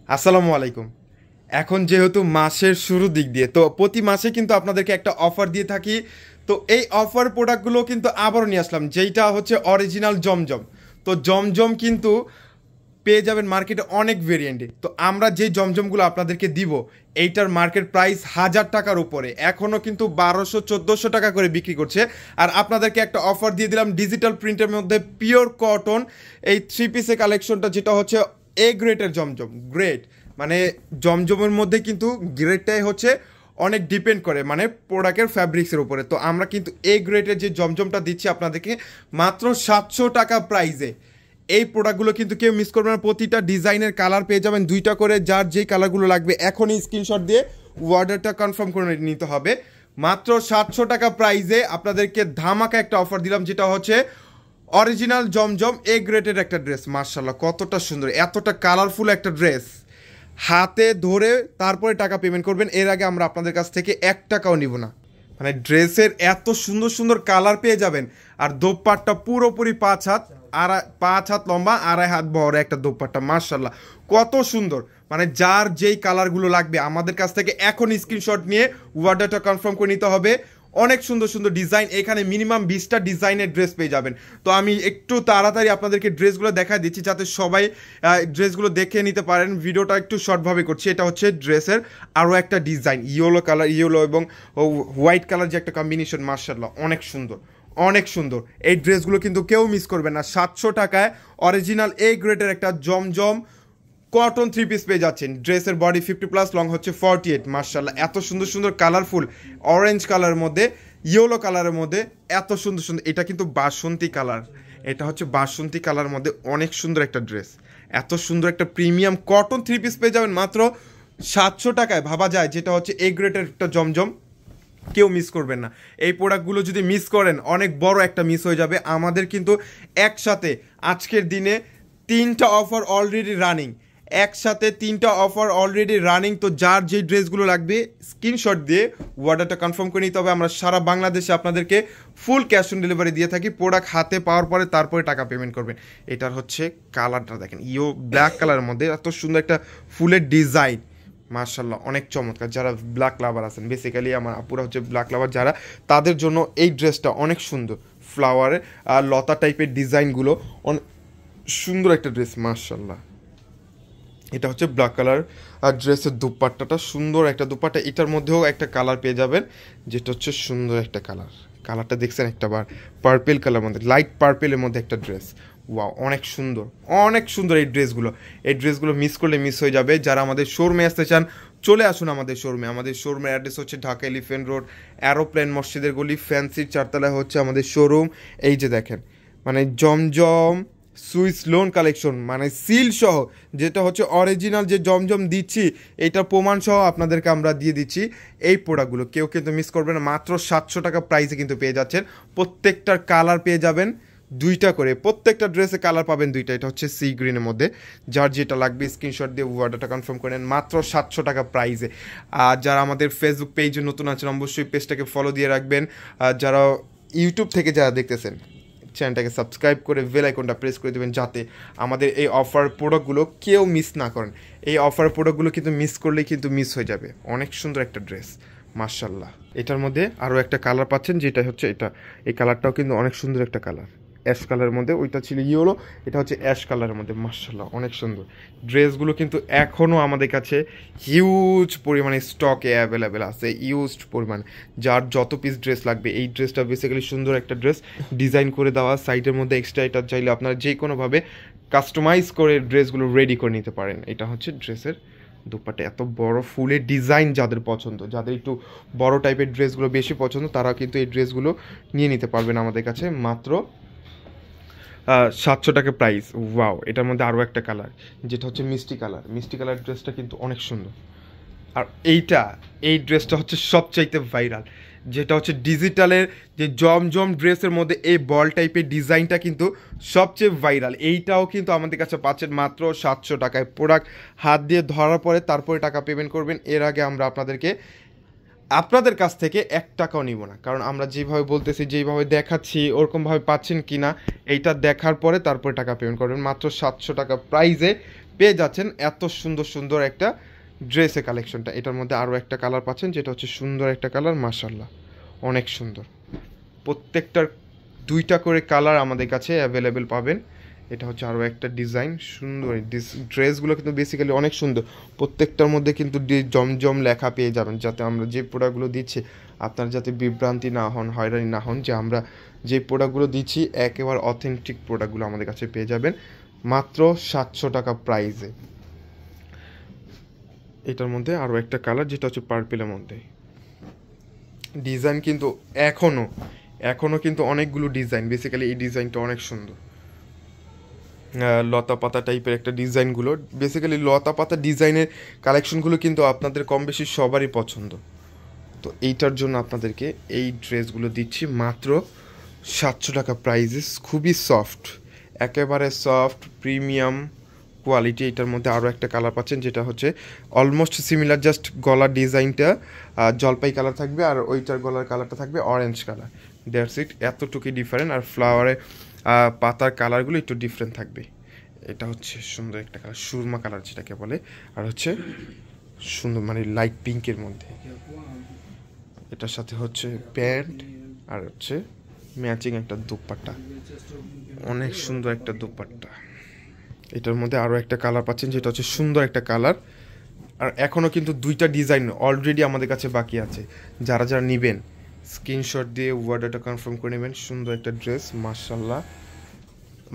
আসসালামু আলাইকুম। এখন যেহেতু মাসের শুরুর দিক দিয়ে তো প্রতি মাসে কিন্তু আপনাদেরকে একটা অফার দিয়ে থাকি। তো এই অফার প্রোডাক্টগুলো কিন্তু আবারও নিয়ে আসলাম, যেইটা হচ্ছে অরিজিনাল জমজম। তো জমজম কিন্তু পেয়ে যাবেন মার্কেটে অনেক ভেরিয়েন্টে। তো আমরা যে জমজমগুলো আপনাদেরকে দিব এইটার মার্কেট প্রাইস 1000 টাকার উপরে, এখনও কিন্তু 1200-1400 টাকা করে বিক্রি করছে। আর আপনাদেরকে একটা অফার দিয়ে দিলাম ডিজিটাল প্রিন্টের মধ্যে পিওর কটন এই থ্রি পিসের কালেকশনটা, যেটা হচ্ছে এ গ্রেডের জমজম। গ্রেড মানে জমজমের মধ্যে কিন্তু গ্রেডটাই হচ্ছে অনেক ডিপেন্ড করে মানে প্রোডাক্টের ফ্যাব্রিক্সের উপরে। তো আমরা কিন্তু এ গ্রেডের যে জমজমটা দিচ্ছি আপনাদেরকে মাত্র 700 টাকা প্রাইসে। এই প্রোডাক্টগুলো কিন্তু কেউ মিস করবে না। প্রতিটা ডিজাইনের কালার পেয়ে যাবেন দুইটা করে, যার যেই কালারগুলো লাগবে এখনই স্ক্রিনশট দিয়ে অর্ডারটা কনফার্ম করে নিতে হবে। মাত্র 700 টাকা প্রাইসে আপনাদেরকে ধামাকা একটা অফার দিলাম, যেটা হচ্ছে অরিজিনাল জমজম এ গ্রেডের একটা ড্রেস। মার্শাল্লাহ কতটা সুন্দর, এতটা কালারফুল একটা ড্রেস। হাতে ধরে তারপরে টাকা পেমেন্ট করবেন, এর আগে আমরা আপনাদের কাছ থেকে 1 টাকাও নিব না। মানে ড্রেসের এত সুন্দর সুন্দর কালার পেয়ে যাবেন। আর দোপাট্টা পুরোপুরি 5 হাত, 5 হাত লম্বা, 2.5 হাত বড় একটা দোপাট্টা। মার্শাল্লাহ কত সুন্দর। মানে যার যেই কালারগুলো লাগবে আমাদের কাছ থেকে এখন স্ক্রিনশট নিয়ে অর্ডারটা কনফার্ম করে নিতে হবে। অনেক সুন্দর সুন্দর ডিজাইন, এখানে মিনিমাম 20টা ডিজাইনের ড্রেস পেয়ে যাবেন। তো আমি একটু তাড়াতাড়ি আপনাদেরকে ড্রেসগুলো দেখা দিচ্ছি যাতে সবাই ড্রেসগুলো দেখে নিতে পারেন। ভিডিওটা একটু শর্টভাবে করছি। এটা হচ্ছে ড্রেসের আরও একটা ডিজাইন, ইয়েলো কালার, ইয়েলো এবং হোয়াইট কালার যে একটা কম্বিনেশন। মার্শাল্লাহ অনেক সুন্দর, অনেক সুন্দর। এই ড্রেসগুলো কিন্তু কেউ মিস করবে না। 700 টাকায় অরিজিনাল এ গ্রেডের একটা জমজম কটন থ্রি পিস পেয়ে যাচ্ছেন। ড্রেসের বডি 50+, লং হচ্ছে 48। মার্শাল্লাহ এত সুন্দর সুন্দর কালারফুল, অরেঞ্জ কালারের মধ্যে, ইয়েলো কালারের মধ্যে, এত সুন্দর সুন্দর। এটা কিন্তু বাসন্তী কালার, এটা হচ্ছে বাসন্তী কালারের মধ্যে অনেক সুন্দর একটা ড্রেস। এত সুন্দর একটা প্রিমিয়াম কটন থ্রি পিস পেয়ে যাবেন মাত্র 700 টাকায়। ভাবা যায় যেটা হচ্ছে এ গ্রেডের একটা জমজম, কেউ মিস করবেন না। এই প্রোডাক্টগুলো যদি মিস করেন অনেক বড় একটা মিস হয়ে যাবে। আমাদের কিন্তু একসাথে আজকের দিনে 3টা অফার অলরেডি রানিং, একসাথে 3টা অফার অলরেডি রানিং। তো যার যেই ড্রেসগুলো লাগবে স্ক্রিনশট দিয়ে অর্ডারটা কনফার্ম করে নিতে হবে। আমরা সারা বাংলাদেশে আপনাদেরকে ফুল ক্যাশ অন ডেলিভারি দিয়ে থাকি। প্রোডাক্ট হাতে পাওয়ার পরে তারপরে টাকা পেমেন্ট করবেন। এটার হচ্ছে কালারটা দেখেন, ব্ল্যাক কালারের মধ্যে এত সুন্দর একটা ফুলের ডিজাইন। মার্শাল্লাহ অনেক চমৎকার। যারা ব্ল্যাক লাভার আছেন, বেসিক্যালি আমার আপুরা হচ্ছে ব্ল্যাক লাভার যারা, তাদের জন্য এই ড্রেসটা অনেক সুন্দর। ফ্লাওয়ারের আর লতা টাইপের ডিজাইনগুলো অনেক সুন্দর একটা ড্রেস। মার্শাল্লাহ এটা হচ্ছে ব্ল্যাক কালার। আর ড্রেসের দুপাট্টাটা সুন্দর একটা দুপাট্টা। এটার মধ্যেও একটা কালার পেয়ে যাবেন, যেটা হচ্ছে সুন্দর একটা কালার। কালারটা দেখছেন একটা বার, পার্পেল কালার মধ্যে, লাইট পার্পেলের মধ্যে একটা ড্রেস। ওয়াও অনেক সুন্দর, অনেক সুন্দর এই ড্রেসগুলো। এই ড্রেসগুলো মিস করলে মিস হয়ে যাবে। যারা আমাদের শোরুমে আসতে চান চলে আসুন আমাদের শোরুমে। আমাদের শোরুমের অ্যাড্রেস হচ্ছে ঢাকা এলিফ্যান্ট রোড, অ্যারোপ্লেন মসজিদের গলি, ফ্যান্সির 4তলায় হচ্ছে আমাদের শোরুম। এই যে দেখেন মানে জমজম সুইস লোন কালেকশন, মানে সিল সহ, যেটা হচ্ছে অরিজিনাল যে জমজম দিচ্ছি এইটার প্রমাণ সহ আপনাদেরকে আমরা দিয়ে দিচ্ছি। এই প্রোডাক্টগুলো কেউ কিন্তু মিস করবে না। মাত্র 700 টাকা প্রাইসে কিন্তু পেয়ে যাচ্ছেন। প্রত্যেকটার কালার পেয়ে যাবেন দুইটা করে, প্রত্যেকটা ড্রেসে কালার পাবেন দুইটা। এটা হচ্ছে সি গ্রিনের মধ্যে। যার যেটা লাগবে স্ক্রিনশট দিয়ে অর্ডারটা কনফার্ম করেন মাত্র 700 টাকা প্রাইসে। আর যারা আমাদের ফেসবুক পেজে নতুন আছেন অবশ্যই পেজটাকে ফলো দিয়ে রাখবেন। আর যারা ইউটিউব থেকে যারা দেখতেছেন চ্যানেলটাকে সাবস্ক্রাইব করে বেল আইকনটা প্রেস করে দেবেন, যাতে আমাদের এই অফার প্রোডাক্টগুলো কেউ মিস না করেন। এই অফার প্রোডাক্টগুলো কিন্তু মিস করলেই কিন্তু মিস হয়ে যাবে। অনেক সুন্দর একটা ড্রেস মার্শাল্লাহ। এটার মধ্যে আরও একটা কালার পাচ্ছেন, যেটা হচ্ছে এটা। এই কালারটাও কিন্তু অনেক সুন্দর একটা কালার, অ্যাশ কালারের মধ্যে। ওইটা ছিল ইয়েলো, এটা হচ্ছে অ্যাশ কালারের মধ্যে। মার্শাল্লাহ অনেক সুন্দর। ড্রেসগুলো কিন্তু এখনও আমাদের কাছে হিউজ পরিমাণে স্টকে অ্যাভেলেবেল আছে, হিউজ পরিমাণে। যার যত পিস ড্রেস লাগবে, এই ড্রেসটা বেসিক্যালি সুন্দর একটা ড্রেস, ডিজাইন করে দেওয়া, সাইডের মধ্যে এক্সট্রা এটা চাইলে আপনারা যে কোনোভাবে কাস্টমাইজ করে ড্রেসগুলো রেডি করে নিতে পারেন। এটা হচ্ছে ড্রেসের দুপাটে। এত বড় ফুলের ডিজাইন যাদের পছন্দ, যাদের একটু বড় টাইপের ড্রেসগুলো বেশি পছন্দ, তারা কিন্তু এই ড্রেসগুলো নিয়ে নিতে পারবেন আমাদের কাছে মাত্র 700 টাকা প্রাইস। ওয়াও এটার মধ্যে আরও একটা কালার, যেটা হচ্ছে মিষ্টি কালার। মিষ্টি কালার ড্রেসটা কিন্তু অনেক সুন্দর। আর এই ড্রেসটা হচ্ছে সবচাইতে ভাইরাল, যেটা হচ্ছে ডিজিটালের যে জমজম ড্রেসের মধ্যে এই বল টাইপের ডিজাইনটা কিন্তু সবচেয়ে ভাইরাল। এইটাও কিন্তু আমাদের কাছে পাচ্ছেন মাত্র 700 টাকায়। প্রোডাক্ট হাত দিয়ে ধরার পরে তারপরে টাকা পেমেন্ট করবেন। এর আগে আমরা আপনাদের কাছ থেকে 1 টাকাও নিব না, কারণ আমরা যেভাবে বলতেছি, যেভাবে দেখাচ্ছি ওরকমভাবে পাচ্ছেন কি না এইটা দেখার পরে তারপরে টাকা পেমেন্ট করবেন। মাত্র 700 টাকা প্রাইসে পেয়ে যাচ্ছেন এত সুন্দর সুন্দর একটা ড্রেসের কালেকশনটা। এটার মধ্যে আরও একটা কালার পাচ্ছেন, যেটা হচ্ছে সুন্দর একটা কালার, মাশাআল্লাহ অনেক সুন্দর। প্রত্যেকটার 2টা করে কালার আমাদের কাছে অ্যাভেলেবেল পাবেন। এটা হচ্ছে আরও একটা ডিজাইন, সুন্দর ড্রেসগুলো কিন্তু বেসিক্যালি অনেক সুন্দর। প্রত্যেকটার মধ্যে কিন্তু জমজম লেখা পেয়ে যাবেন, যাতে আমরা যে প্রোডাক্টগুলো দিচ্ছি আপনারা যাতে বিভ্রান্তি না হন, হয়রানি না হন, যে আমরা যে প্রোডাক্টগুলো দিচ্ছি একেবারে অথেন্টিক প্রোডাক্টগুলো আমাদের কাছে পেয়ে যাবেন মাত্র 700 টাকা প্রাইসে। এটার মধ্যে আরও একটা কালার, যেটা হচ্ছে পার্পেলের মধ্যে। ডিজাইন কিন্তু এখনও কিন্তু অনেকগুলো ডিজাইন, বেসিক্যালি এই ডিজাইনটা অনেক সুন্দর, লতা পাতা টাইপের একটা ডিজাইনগুলো। বেসিক্যালি লতা পাতা ডিজাইনের কালেকশনগুলো কিন্তু আপনাদের কম বেশি সবারই পছন্দ। তো এইটার জন্য আপনাদেরকে এই ড্রেসগুলো দিচ্ছি মাত্র 700 টাকা প্রাইসে। খুবই সফট, একেবারে সফট প্রিমিয়াম কোয়ালিটি। এটার মধ্যে আরও একটা কালার পাচ্ছেন, যেটা হচ্ছে অলমোস্ট সিমিলার, জাস্ট গলার ডিজাইনটা জলপাই কালার থাকবে আর ওইটার গলার কালারটা থাকবে অরেঞ্জ কালার। দ্যাটস ইট, এতটুকুই ডিফারেন্ট। আর ফ্লাওয়ারে পাতার কালারগুলো একটু ডিফারেন্ট থাকবে। এটা হচ্ছে সুন্দর একটা কালার, সুরমা কালার যেটাকে বলে, আর হচ্ছে সুন্দর মানে লাইট পিঙ্কের মধ্যে। এটার সাথে হচ্ছে প্যান্ট আর হচ্ছে ম্যাচিং একটা দুপাট্টা, অনেক সুন্দর একটা দুপাট্টা। এটার মধ্যে আরও একটা কালার পাচ্ছেন, যেটা হচ্ছে সুন্দর একটা কালার। আর এখনও কিন্তু 2টা ডিজাইন অলরেডি আমাদের কাছে বাকি আছে। যারা যারা নেবেন স্ক্রিনশট দিয়ে অর্ডারটা কনফার্ম করে নেবেন। সুন্দর একটা ড্রেস, মাশাআল্লাহ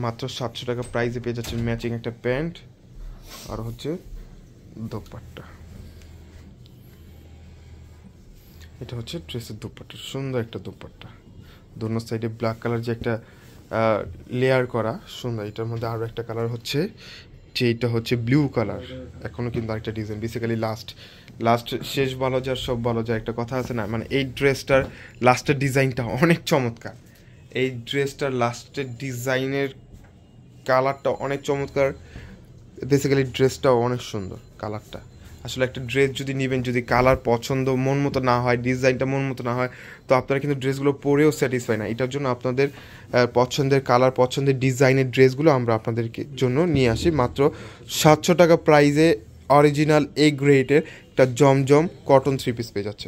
মাত্র 700 টাকা প্রাইসে পেয়ে যাচ্ছেন ম্যাচিং একটা প্যান্ট আর হচ্ছে দোপাট্টা। এটা হচ্ছে ড্রেসের দোপাট্টা, সুন্দর একটা দোপাট্টা, দোনো সাইডে ব্ল্যাক কালার যে একটা লেয়ার করা, সুন্দর। এটার মধ্যে আরও একটা কালার হচ্ছে, যে এটা হচ্ছে ব্লু কালার। এখনও কিন্তু আরেকটা ডিজাইন, বেসিক্যালি লাস্ট শেষ ভালো যার সব ভালো যায়, একটা কথা আছে না, মানে এই ড্রেসটার লাস্টের ডিজাইনটা অনেক চমৎকার। এই ড্রেসটার লাস্টের ডিজাইনের কালারটা অনেক চমৎকার, বেসিক্যালি ড্রেসটাও অনেক সুন্দর কালারটা। আসলে একটা ড্রেস যদি নেবেন, যদি কালার পছন্দ মন মতো না হয়, ডিজাইনটা মন মতো না হয়, তো আপনারা কিন্তু ড্রেসগুলো পরেও স্যাটিসফাই না। এটার জন্য আপনাদের পছন্দের কালার, পছন্দের ডিজাইনের ড্রেসগুলো আমরা আপনাদেরকে জন্য নিয়ে আসি মাত্র 700 টাকা প্রাইসে। অরিজিনাল এ গ্রেডের একটা জমজম কটন 3 পিস পেয়ে যাচ্ছে।